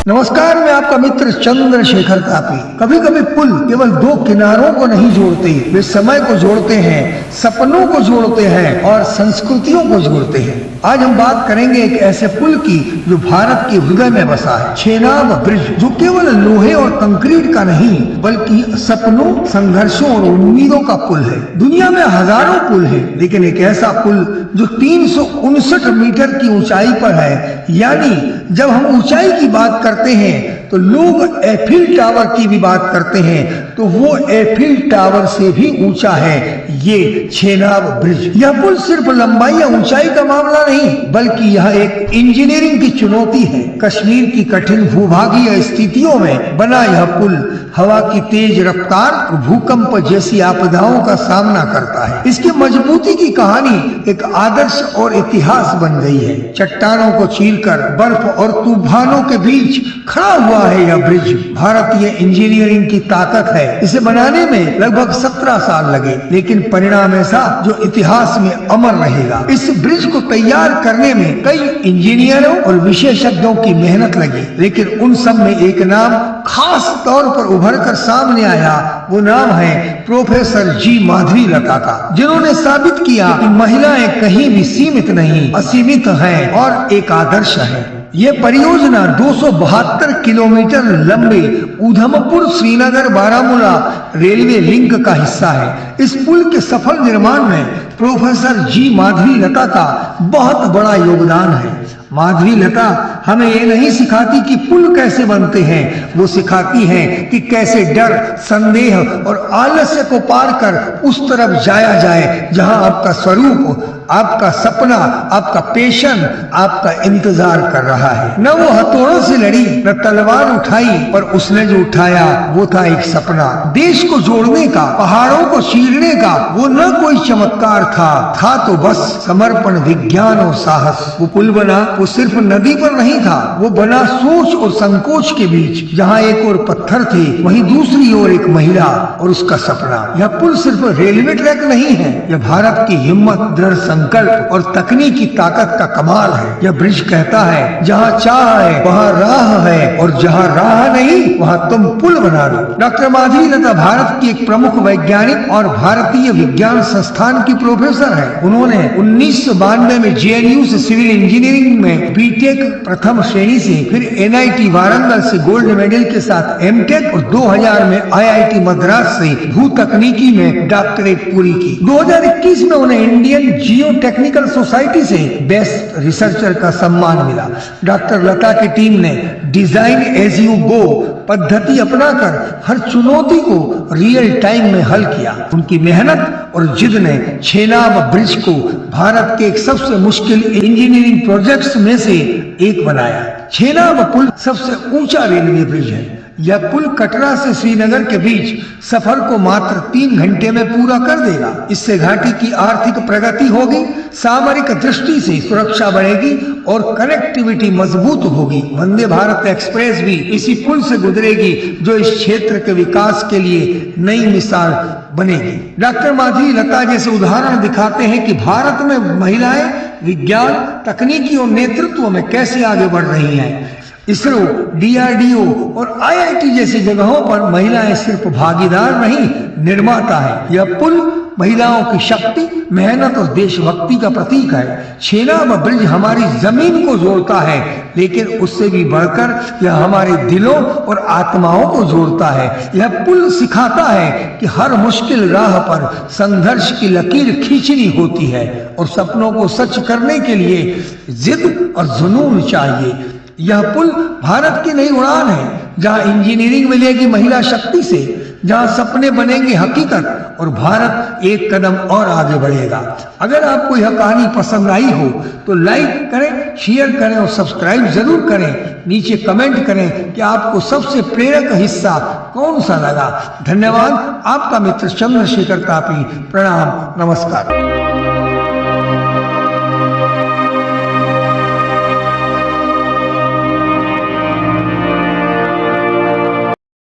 नमस्कार, मैं आपका मित्र चंद्रशेखर तापी। कभी कभी पुल केवल दो किनारों को नहीं जोड़ते, वे समय को जोड़ते हैं, सपनों को जोड़ते हैं और संस्कृतियों को जोड़ते हैं। आज हम बात करेंगे एक ऐसे पुल की जो भारत के हृदय में बसा है, चेनाब ब्रिज, जो केवल लोहे और कंक्रीट का नहीं बल्कि सपनों, संघर्षों और उम्मीदों का पुल है। दुनिया में हजारों पुल है, लेकिन एक ऐसा पुल जो 359 मीटर की ऊंचाई पर है। यानी जब हम ऊंचाई की बात करते हैं तो लोग एफिल टावर की भी बात करते हैं, तो वो एफिल टावर से भी ऊंचा है ये चेनाब ब्रिज। यह पुल सिर्फ लंबाई या ऊंचाई का मामला नहीं, बल्कि यह एक इंजीनियरिंग की चुनौती है। कश्मीर की कठिन भूभागीय स्थितियों में बना यह पुल हवा की तेज रफ्तार और भूकंप जैसी आपदाओं का सामना करता है। इसकी मजबूती की कहानी एक आदर्श और इतिहास बन गई है। चट्टानों को चीरकर बर्फ और तूफानों के बीच खड़ा हुआ है यह ब्रिज। भारतीय इंजीनियरिंग की ताकत है। इसे बनाने में लगभग 17 साल लगे, लेकिन परिणाम ऐसा जो इतिहास में अमर रहेगा। इस ब्रिज को तैयार करने में कई इंजीनियरों और विशेषज्ञों की मेहनत लगी, लेकिन उन सब में एक नाम खास तौर पर उभर कर सामने आया। वो नाम है प्रोफेसर जी माधवीलता का, जिन्होंने साबित किया कि महिलाएं कहीं भी सीमित नहीं, असीमित हैं और एक आदर्श है। ये परियोजना 272 किलोमीटर लंबे उधमपुर श्रीनगर बारामूला रेलवे लिंक का हिस्सा है। इस पुल के सफल निर्माण में प्रोफेसर जी माधवीलता का बहुत बड़ा योगदान है। माधवीलता हमें ये नहीं सिखाती कि पुल कैसे बनते हैं, वो सिखाती है कि कैसे डर, संदेह और आलस्य को पार कर उस तरफ जाया जाए जहां आपका स्वरूप, आपका सपना, आपका पैशन, आपका इंतजार कर रहा है। न वो हथौड़ों से लड़ी, न तलवार उठाई, पर उसने जो उठाया वो था एक सपना। देश को जोड़ने का, पहाड़ों को चीरने का। वो न कोई चमत्कार था तो बस समर्पण, विज्ञान और साहस। वो पुल बना, वो सिर्फ नदी पर नहीं था, वो बना सोच और संकोच के बीच। जहाँ एक और पत्थर थे, वहीं दूसरी ओर एक महिला और उसका सपना। यह पुल सिर्फ रेलवे ट्रैक नहीं है, यह भारत की हिम्मत, दृढ़ संकल्प और तकनीकी ताकत का कमाल है। यह ब्रिज कहता है जहाँ चाह है वहाँ राह है, और जहाँ राह नहीं वहाँ तुम पुल बना दो। डॉक्टर माधवीलता भारत की एक प्रमुख वैज्ञानिक और भारतीय विज्ञान संस्थान की प्रोफेसर है। उन्होंने 1992 में JNU से सिविल इंजीनियरिंग में बीटेक प्रथम श्रेणी से, फिर NIT वारंगल से गोल्ड मेडल के साथ MTech और 2000 में IIT मद्रास से भू तकनीकी में डॉक्टरेट पूरी की। 2021 में उन्हें इंडियन जियो टेक्निकल सोसाइटी से बेस्ट रिसर्चर का सम्मान मिला। डॉक्टर लता की टीम ने डिजाइन एज यू गो पद्धति अपनाकर हर चुनौती को रियल टाइम में हल किया। उनकी मेहनत और जिद ने चेनाब ब्रिज को भारत के एक सबसे मुश्किल इंजीनियरिंग प्रोजेक्ट्स में से एक बनाया। चेनाब पुल सबसे ऊंचा रेलवे ब्रिज है। यह पुल कटरा से श्रीनगर के बीच सफर को मात्र 3 घंटे में पूरा कर देगा। इससे घाटी की आर्थिक प्रगति होगी, सामरिक दृष्टि से सुरक्षा बढ़ेगी और कनेक्टिविटी मजबूत होगी। वंदे भारत एक्सप्रेस भी इसी पुल से गुजरेगी, जो इस क्षेत्र के विकास के लिए नई मिसाल बनेगी। डॉक्टर माधवीलता जैसे उदाहरण दिखाते हैं कि भारत में महिलाएं विज्ञान, तकनीकी और नेतृत्व में कैसे आगे बढ़ रही हैं। इसरो, DRDO और IIT जैसी जगहों पर महिलाएं सिर्फ भागीदार नहीं, निर्माता है। यह पुल महिलाओं की शक्ति, मेहनत और देशभक्ति का प्रतीक है। चेनाब ब्रिज हमारी जमीन को जोड़ता है, लेकिन उससे भी बढ़कर यह हमारे दिलों और आत्माओं को जोड़ता है। यह पुल सिखाता है कि हर मुश्किल राह पर संघर्ष की लकीर खींचनी होती है और सपनों को सच करने के लिए जिद और जुनून चाहिए। यह पुल भारत की नई उड़ान है, जहां इंजीनियरिंग मिलेगी महिला शक्ति से, जहां सपने बनेंगे हकीकत और भारत एक कदम और आगे बढ़ेगा। अगर आपको यह कहानी पसंद आई हो तो लाइक करें, शेयर करें और सब्सक्राइब जरूर करें। नीचे कमेंट करें कि आपको सबसे प्रेरक हिस्सा कौन सा लगा। धन्यवाद। आपका मित्र चंद्रशेखर तापी। प्रणाम, नमस्कार।